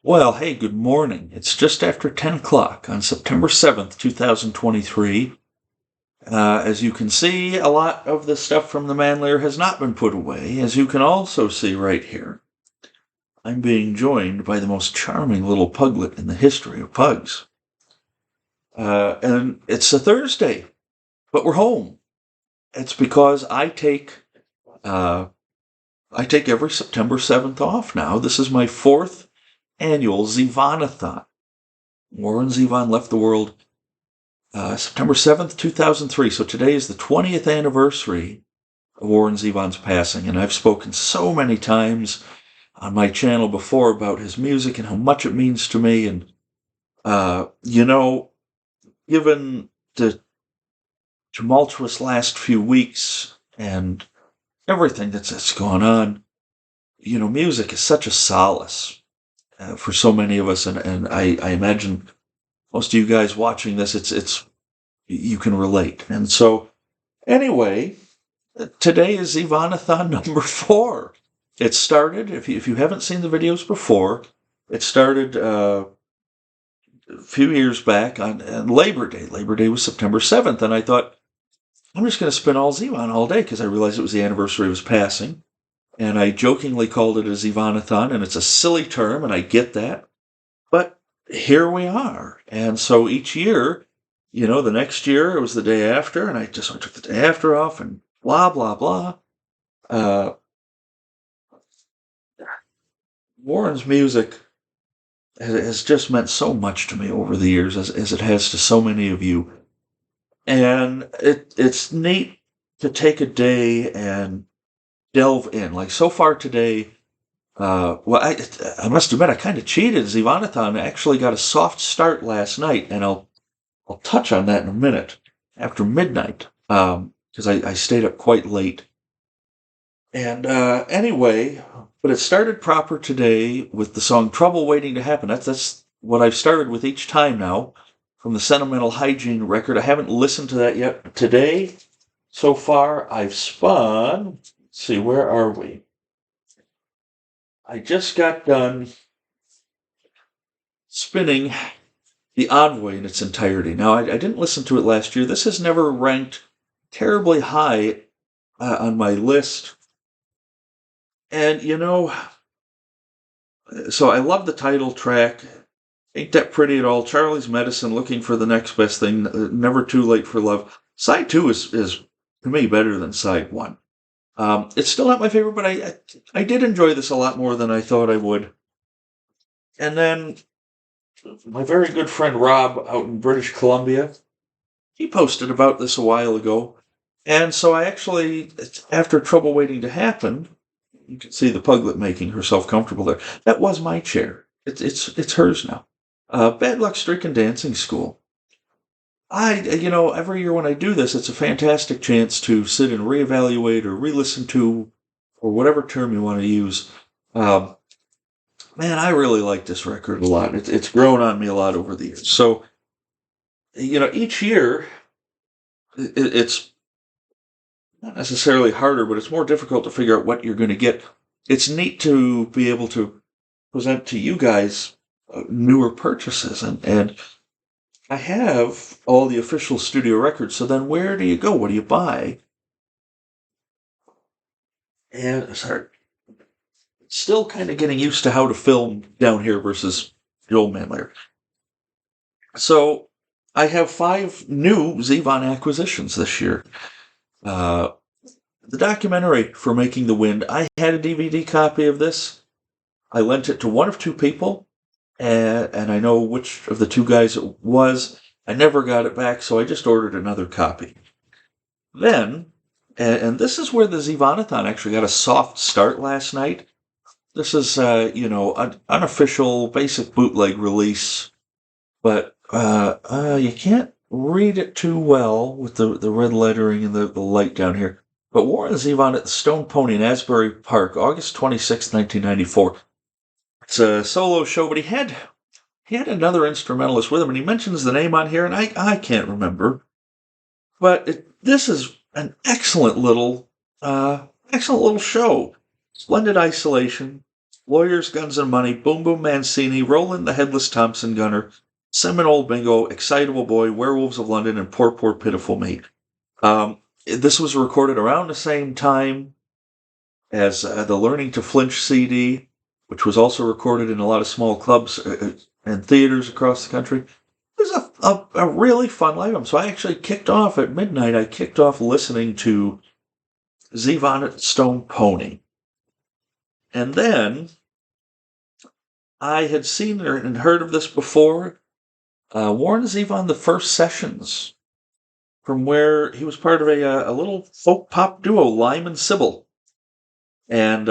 Well, hey, good morning. It's just after 10 o'clock on September 7th, 2023. As you can see, a lot of the stuff from the man layer has not been put away. As you can also see right here, I'm being joined by the most charming little puglet in the history of pugs. And it's a Thursday, but we're home. It's because I take every September 7th off now. This is my fourth annual Zevon-A-Thon. Warren Zevon left the world September 7th, 2003. So today is the 20th anniversary of Warren Zevon's passing. And I've spoken so many times on my channel before about his music and how much it means to me. And, given the tumultuous last few weeks and everything that's gone on, music is such a solace for so many of us. And I imagine most of you guys watching this, it's you can relate. And so, anyway, today is Zevon-A-Thon number 4. It started, if you haven't seen the videos before, it started a few years back on Labor Day. Labor Day was September 7th, and I thought, I'm just going to spin All Zevon all day because I realized it was the anniversary of his passing. And I jokingly called it a Zevon-A-Thon, and it's a silly term, and I get that. But here we are. And so each year, the next year it was the day after, and I took the day after off, and blah, blah, blah. Warren's music has just meant so much to me over the years, as it has to so many of you. And it's neat to take a day and delve in. Like so far today, I must admit I kind of cheated. Zevon-A-Thon actually got a soft start last night, and I'll touch on that in a minute after midnight, because I stayed up quite late. And anyway, but it started proper today with the song Trouble Waiting to Happen. That's what I've started with each time now from the Sentimental Hygiene record. I haven't listened to that yet. But today, so far, I've spun. Let's see, where are we? I just got done spinning the Envoy in its entirety. Now, I didn't listen to it last year. This has never ranked terribly high on my list. And, so I love the title track. Ain't That Pretty at All? Charlie's Medicine, Looking for the Next Best Thing, Never Too Late for Love. Side 2 is to me, better than Side 1. It's still not my favorite, but I did enjoy this a lot more than I thought I would. And then my very good friend Rob out in British Columbia, he posted about this a while ago. And so I actually, after Trouble Waiting to Happen, you can see the puglet making herself comfortable there. That was my chair. It's hers now. Bad Luck Streak and Dancing School. Every year when I do this, it's a fantastic chance to sit and reevaluate or re-listen to, or whatever term you want to use. Man, I really like this record a lot. It's grown on me a lot over the years. So, each year, it's not necessarily harder, but it's more difficult to figure out what you're going to get. It's neat to be able to present to you guys newer purchases, and I have all the official studio records, so then where do you go? What do you buy? And still kind of getting used to how to film down here versus the old man layer. So I have 5 new Zevon acquisitions this year. The documentary for Making the Wind, I had a DVD copy of this. I lent it to one of 2 people. And I know which of the 2 guys it was. I never got it back, so I just ordered another copy. Then, and this is where the Zevon-A-Thon actually got a soft start last night. This is, an unofficial basic bootleg release, but you can't read it too well with the red lettering and the light down here. But Warren Zevon at the Stone Pony in Asbury Park, August 26, 1994. It's a solo show, but he had another instrumentalist with him, and he mentions the name on here, and I can't remember. But this is an excellent little show. Splendid isolation. Lawyers, Guns and Money, Boom Boom Mancini, Roland the Headless Thompson Gunner, Seminole Bingo, Excitable Boy, Werewolves of London, and Poor Poor Pitiful Me. This was recorded around the same time as the Learning to Flinch CD, which was also recorded in a lot of small clubs and theaters across the country. It was a really fun album. So I actually kicked off at midnight. I kicked off listening to Zevon Stone Pony. And then I had seen and heard of this before. Warren Zevon, the First Sessions, from where he was part of a little folk pop duo, Lyman Sybil. And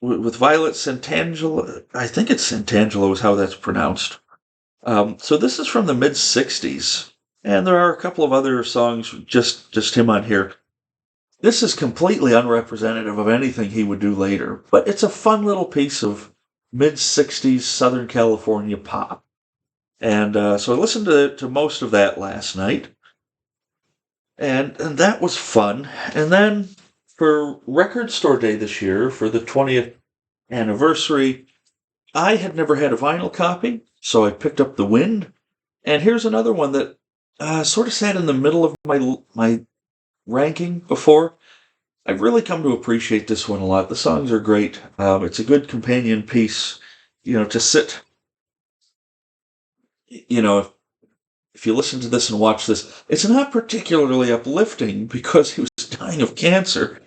with Violet Santangelo, I think it's Santangelo is how that's pronounced. So this is from the mid-'60s, and there are a couple of other songs, just him on here. This is completely unrepresentative of anything he would do later, but it's a fun little piece of mid-'60s Southern California pop. And so I listened to most of that last night, and that was fun. And then for Record Store Day this year, for the 20th anniversary, I had never had a vinyl copy, so I picked up The Wind. And here's another one that sort of sat in the middle of my ranking before. I've really come to appreciate this one a lot. The songs are great. It's a good companion piece, to sit. If you listen to this and watch this, it's not particularly uplifting because he was dying of cancer.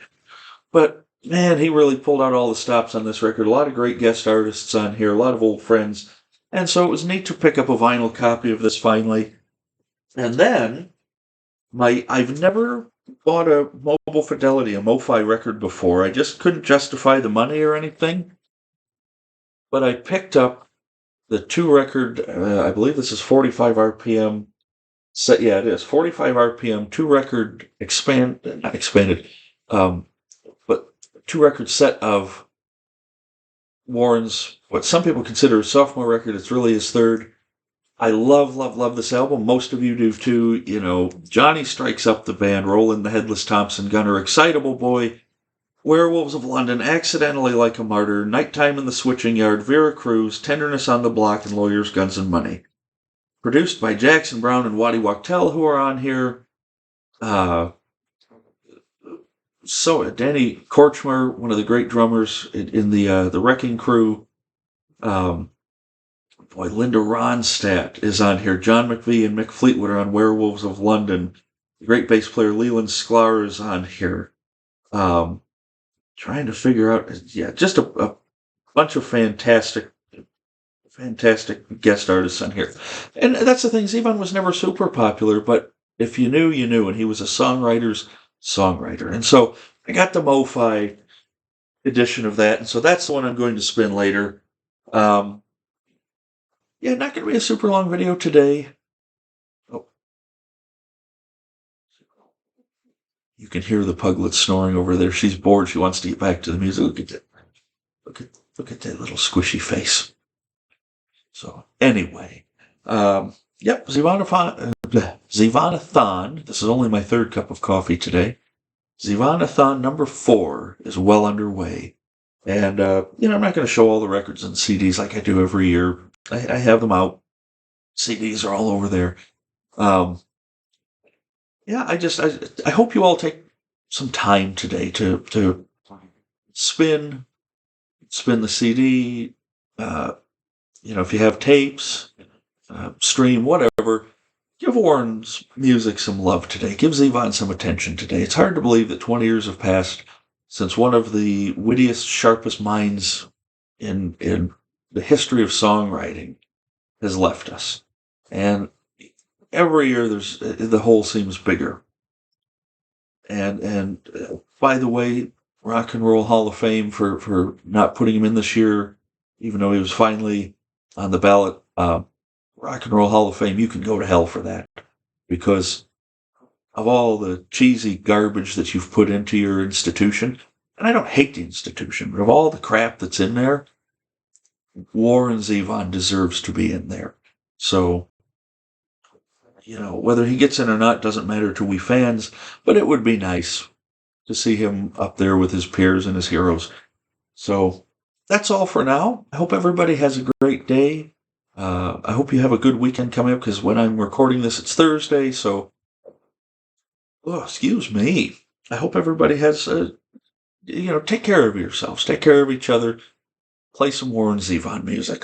But man, he really pulled out all the stops on this record. A lot of great guest artists on here, a lot of old friends. And so it was neat to pick up a vinyl copy of this finally. And then, I've never bought a Mobile Fidelity, a MoFi record before. I just couldn't justify the money or anything. But I picked up the 2-record, I believe this is 45 RPM. Yeah, it is. 45 RPM, 2-record not expanded, but 2-record set of Warren's, what some people consider a sophomore record. It's really his third. I love this album. Most of you do too. Johnny Strikes Up the Band, Roland the Headless Thompson Gunner, Excitable Boy, Werewolves of London, Accidentally Like a Martyr, Nighttime in the Switching Yard, Vera Cruz, Tenderness on the Block, and Lawyers, Guns and Money. Produced by Jackson Browne and Waddy Wachtel, who are on here. So Danny Korchmar, one of the great drummers in the Wrecking Crew. Linda Ronstadt is on here. John McVie and Mick Fleetwood are on Werewolves of London. The great bass player Leland Sklar is on here. Trying to figure out, just a bunch of fantastic guest artists on here. And that's the thing, Zevon was never super popular, but if you knew, you knew, and he was a songwriter's songwriter. And so I got the MoFi edition of that, and so that's the one I'm going to spin later. Not going to be a super long video today. Oh. You can hear the puglet snoring over there. She's bored. She wants to get back to the music. Look at that. Look at that little squishy face. So anyway, Zevon-A-Thon. This is only my third cup of coffee today. Zevon-A-Thon number 4 is well underway. And, I'm not going to show all the records and CDs like I do every year. I have them out. CDs are all over there. I hope you all take some time today to spin the CD. If you have tapes, stream, whatever, give Warren's music some love today. Give Zevon some attention today. It's hard to believe that 20 years have passed since one of the wittiest, sharpest minds in the history of songwriting has left us. And every year the hole seems bigger. And by the way, Rock and Roll Hall of Fame for not putting him in this year, even though he was finally on the ballot. Rock and Roll Hall of Fame, you can go to hell for that, because of all the cheesy garbage that you've put into your institution. And I don't hate the institution, but of all the crap that's in there, Warren Zevon deserves to be in there. So, whether he gets in or not doesn't matter to we fans, but it would be nice to see him up there with his peers and his heroes. So, that's all for now. I hope everybody has a great day. I hope you have a good weekend coming up because when I'm recording this, it's Thursday. So, oh, excuse me. I hope everybody has take care of yourselves, take care of each other, play some more Zevon music.